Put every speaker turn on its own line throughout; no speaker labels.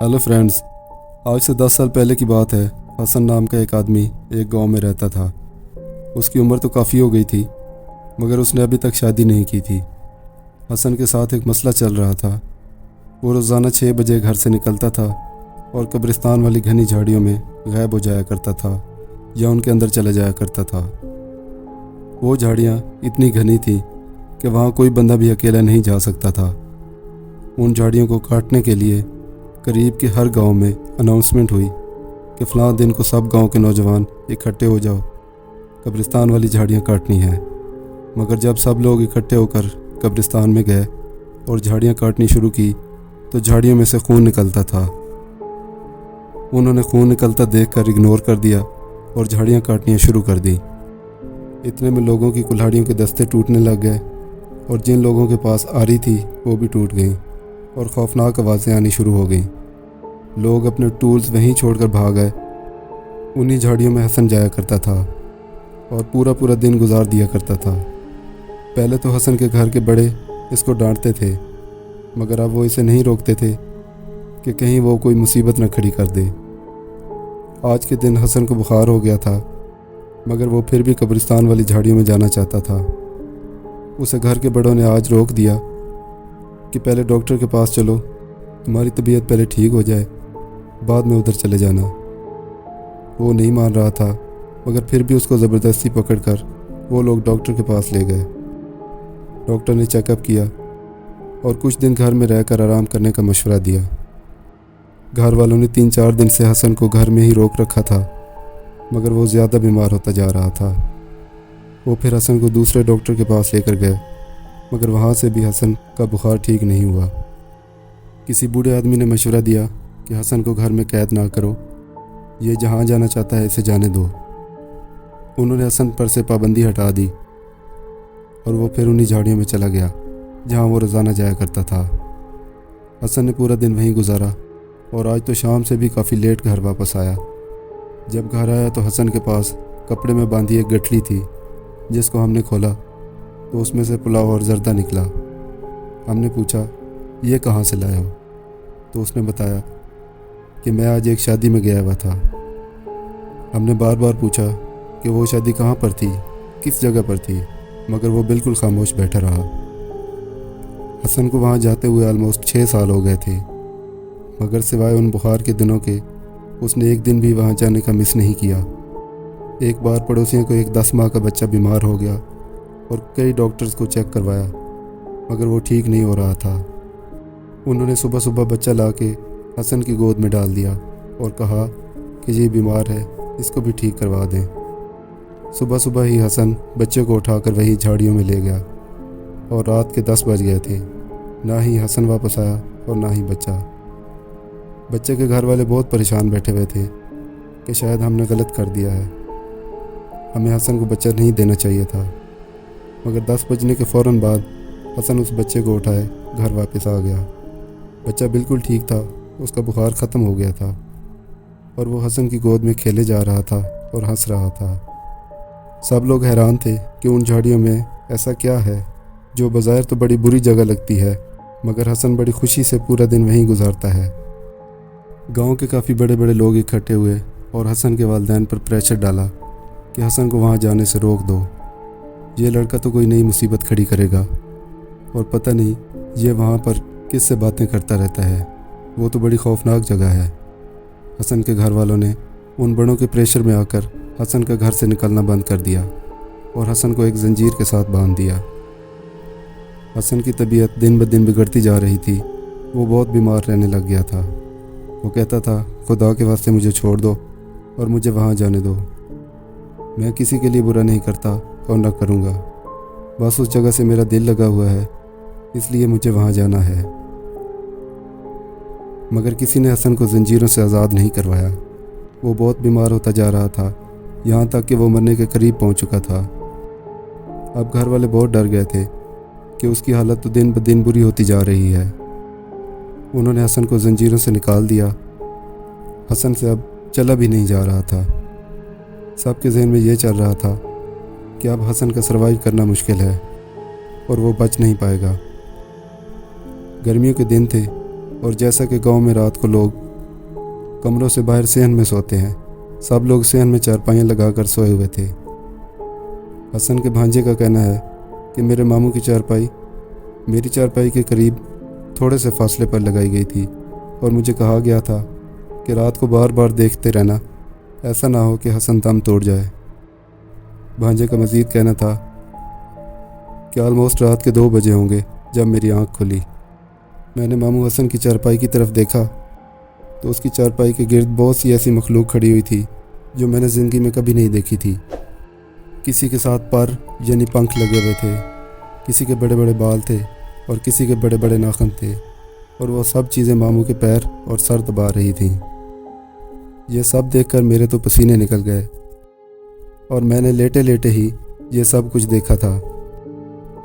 Hello friends. आज से 10 साल पहले की बात है। हसन नाम का एक आदमी एक गांव में रहता था। उसकी उम्र तो काफ़ी हो गई थी, मगर उसने अभी तक शादी नहीं की थी। हसन के साथ एक मसला चल रहा था। वो रोज़ाना 6 बजे घर से निकलता था और कब्रिस्तान वाली घनी झाड़ियों में गायब हो जाया करता था या उनके अंदर चला जाया करता था। वो झाड़ियाँ इतनी घनी थी कि वहाँ कोई बंदा भी अकेला नहीं जा सकता था। उन झाड़ियों को काटने के लिए करीब के हर गांव में अनाउंसमेंट हुई कि फ़लाँ दिन को सब गांव के नौजवान इकट्ठे हो जाओ, कब्रिस्तान वाली झाड़ियाँ काटनी हैं। मगर जब सब लोग इकट्ठे होकर कब्रिस्तान में गए और झाड़ियाँ काटनी शुरू की तो झाड़ियों में से खून निकलता था। उन्होंने खून निकलता देखकर इग्नोर कर दिया और झाड़ियाँ काटनियाँ शुरू कर दी। इतने में लोगों की कुल्हाड़ियों के दस्ते टूटने लग गए और जिन लोगों के पास आ रही थी वो भी टूट गईं और खौफनाक आवाज़ें आनी शुरू हो गईं। लोग अपने टूल्स वहीं छोड़कर भाग गए। उन्हीं झाड़ियों में हसन जाया करता था और पूरा पूरा दिन गुजार दिया करता था। पहले तो हसन के घर के बड़े इसको डांटते थे, मगर अब वो इसे नहीं रोकते थे कि कहीं वो कोई मुसीबत न खड़ी कर दे। आज के दिन हसन को बुखार हो गया था, मगर वो फिर भी कब्रिस्तान वाली झाड़ियों में जाना चाहता था। उसे घर के बड़ों ने आज रोक दिया कि पहले डॉक्टर के पास चलो, तुम्हारी तबीयत पहले ठीक हो जाए, बाद में उधर चले जाना। वो नहीं मान रहा था, मगर फिर भी उसको ज़बरदस्ती पकड़कर वो लोग डॉक्टर के पास ले गए। डॉक्टर ने चेकअप किया और कुछ दिन घर में रहकर आराम करने का मशवरा दिया। घर वालों ने 3-4 दिन से हसन को घर में ही रोक रखा था, मगर वो ज़्यादा बीमार होता जा रहा था। वो फिर हसन को दूसरे डॉक्टर के पास लेकर गए, मगर वहाँ से भी हसन का बुखार ठीक नहीं हुआ। किसी बूढ़े आदमी ने मशवरा दिया कि हसन को घर में कैद ना करो, ये जहाँ जाना चाहता है इसे जाने दो। उन्होंने हसन पर से पाबंदी हटा दी और वो फिर उन्हीं झाड़ियों में चला गया जहाँ वो रोज़ाना जाया करता था। हसन ने पूरा दिन वहीं गुजारा और आज तो शाम से भी काफ़ी लेट घर वापस आया। जब घर आया तो हसन के पास कपड़े में बांधी एक गठली थी, जिसको हमने खोला तो उसमें से पुलाव और जर्दा निकला। हमने पूछा, ये कहाँ से लाया हो? तो उसने बताया कि मैं आज एक शादी में गया हुआ था। हमने बार बार पूछा कि वो शादी कहाँ पर थी, किस जगह पर थी, मगर वो बिल्कुल खामोश बैठा रहा। हसन को वहाँ जाते हुए ऑलमोस्ट 6 साल हो गए थे, मगर सिवाय उन बुखार के दिनों के उसने एक दिन भी वहाँ जाने का मिस नहीं किया। एक बार पड़ोसियों को एक 10 माह का बच्चा बीमार हो गया और कई डॉक्टर्स को चेक करवाया, मगर वो ठीक नहीं हो रहा था। उन्होंने सुबह सुबह बच्चा लाके हसन की गोद में डाल दिया और कहा कि ये बीमार है, इसको भी ठीक करवा दें। सुबह सुबह ही हसन बच्चे को उठाकर वही झाड़ियों में ले गया और रात के 10 बज गए थे। ना ही हसन वापस आया और ना ही बच्चा। बच्चे के घर वाले बहुत परेशान बैठे हुए थे कि शायद हमने गलत कर दिया है, हमें हसन को बच्चा नहीं देना चाहिए था। मगर 10 बजने के फ़ौरन बाद हसन उस बच्चे को उठाए घर वापस आ गया। बच्चा बिल्कुल ठीक था, उसका बुखार ख़त्म हो गया था और वो हसन की गोद में खेले जा रहा था और हंस रहा था। सब लोग हैरान थे कि उन झाड़ियों में ऐसा क्या है जो बज़ाहिर तो बड़ी बुरी जगह लगती है, मगर हसन बड़ी खुशी से पूरा दिन वहीं गुजारता है। गांव के काफ़ी बड़े बड़े लोग इकट्ठे हुए और हसन के वालिदैन पर प्रेशर डाला कि हसन को वहाँ जाने से रोक दो। ये लड़का तो कोई नई मुसीबत खड़ी करेगा और पता नहीं ये वहाँ पर किससे बातें करता रहता है, वो तो बड़ी खौफनाक जगह है। हसन के घर वालों ने उन बड़ों के प्रेशर में आकर हसन का घर से निकलना बंद कर दिया और हसन को एक जंजीर के साथ बांध दिया। हसन की तबीयत दिन ब दिन बिगड़ती जा रही थी। वो बहुत बीमार रहने लग गया था। वो कहता था, खुदा के वास्ते मुझे छोड़ दो और मुझे वहाँ जाने दो। मैं किसी के लिए बुरा नहीं करता और न करूँगा, बस उस जगह से मेरा दिल लगा हुआ है, इसलिए मुझे वहाँ जाना है। मगर किसी ने हसन को जंजीरों से आज़ाद नहीं करवाया। वो बहुत बीमार होता जा रहा था, यहाँ तक कि वो मरने के करीब पहुँच चुका था। अब घर वाले बहुत डर गए थे कि उसकी हालत तो दिन ब दिन बुरी होती जा रही है। उन्होंने हसन को जंजीरों से निकाल दिया। हसन से अब चला भी नहीं जा रहा था। सबके जहन में ये चल रहा था कि अब हसन का सर्वाइव करना मुश्किल है और वो बच नहीं पाएगा। गर्मियों के दिन थे और जैसा कि गांव में रात को लोग कमरों से बाहर सेहन में सोते हैं। सब लोग सेहन में चारपाइयाँ लगा कर सोए हुए थे। हसन के भांजे का कहना है कि मेरे मामू की चारपाई मेरी चारपाई के करीब थोड़े से फासले पर लगाई गई थी और मुझे कहा गया था कि रात को बार बार देखते रहना, ऐसा ना हो कि हसन दम तोड़ जाए। भांजे का मज़ीद कहना था कि ऑलमोस्ट रात के 2 बजे होंगे जब मेरी आंख खुली। मैंने मामू हसन की चारपाई की तरफ देखा तो उसकी चारपाई के गिर्द बहुत सी ऐसी मखलूक खड़ी हुई थी जो मैंने ज़िंदगी में कभी नहीं देखी थी। किसी के साथ पर यानी पंख लगे हुए थे, किसी के बड़े बड़े बाल थे और किसी के बड़े बड़े नाखून थे, और वो सब चीज़ें मामू के पैर और सर दबा रही थीं। ये सब देखकर मेरे तो पसीने निकल गए और मैंने लेटे लेटे ही ये सब कुछ देखा था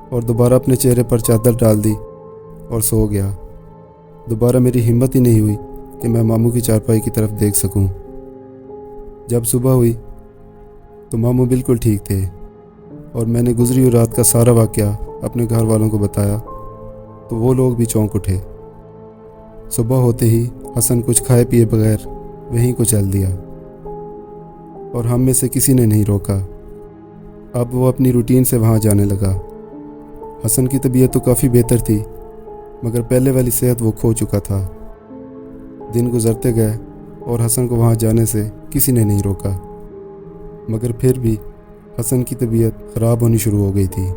और दोबारा अपने चेहरे पर चादर डाल दी और सो गया। दोबारा मेरी हिम्मत ही नहीं हुई कि मैं मामू की चारपाई की तरफ देख सकूं। जब सुबह हुई तो मामू बिल्कुल ठीक थे और मैंने गुजरी हुई रात का सारा वाक़या अपने घर वालों को बताया तो वो लोग भी चौंक उठे। सुबह होते ही हसन कुछ खाए पिए बगैर वहीं को चल दिया और हम में से किसी ने नहीं रोका। अब वो अपनी रूटीन से वहाँ जाने लगा। हसन की तबीयत तो काफ़ी बेहतर थी, मगर पहले वाली सेहत वो खो चुका था। दिन गुजरते गए और हसन को वहाँ जाने से किसी ने नहीं रोका, मगर फिर भी हसन की तबीयत ख़राब होनी शुरू हो गई थी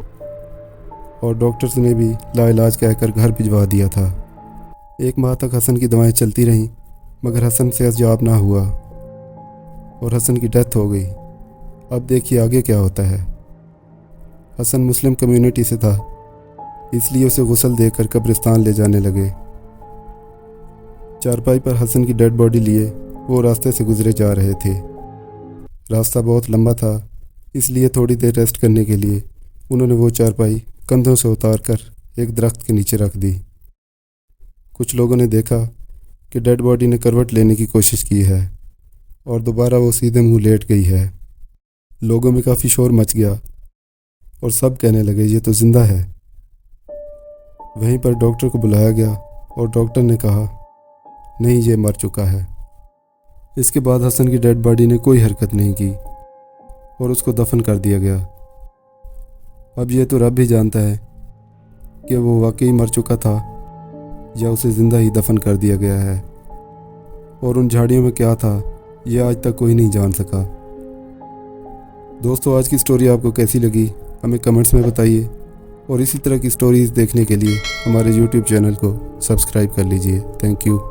और डॉक्टर्स ने भी लाइलाज कहकर घर भिजवा दिया था। 1 माह तक हसन की दवाएं चलती रहीं, मगर हसन सेहतयाब ना हुआ और हसन की डेथ हो गई। अब देखिए आगे क्या होता है। हसन मुस्लिम कम्युनिटी से था, इसलिए उसे गुस्ल देकर कब्रिस्तान ले जाने लगे। चारपाई पर हसन की डेड बॉडी लिए वो रास्ते से गुजरे जा रहे थे। रास्ता बहुत लंबा था, इसलिए थोड़ी देर रेस्ट करने के लिए उन्होंने वो चारपाई कंधों से उतार कर एक दरख्त के नीचे रख दी। कुछ लोगों ने देखा कि डेड बॉडी ने करवट लेने की कोशिश की है और दोबारा वो सीधे मुंह लेट गई है। लोगों में काफ़ी शोर मच गया और सब कहने लगे ये तो ज़िंदा है। वहीं पर डॉक्टर को बुलाया गया और डॉक्टर ने कहा नहीं, ये मर चुका है। इसके बाद हसन की डेड बॉडी ने कोई हरकत नहीं की और उसको दफन कर दिया गया। अब ये तो रब ही जानता है कि वो वाकई मर चुका था या उसे ज़िंदा ही दफन कर दिया गया है, और उन झाड़ियों में क्या था ये आज तक कोई नहीं जान सका। दोस्तों, आज की स्टोरी आपको कैसी लगी हमें कमेंट्स में बताइए, और इसी तरह की स्टोरीज़ देखने के लिए हमारे YouTube चैनल को सब्सक्राइब कर लीजिए। Thank you.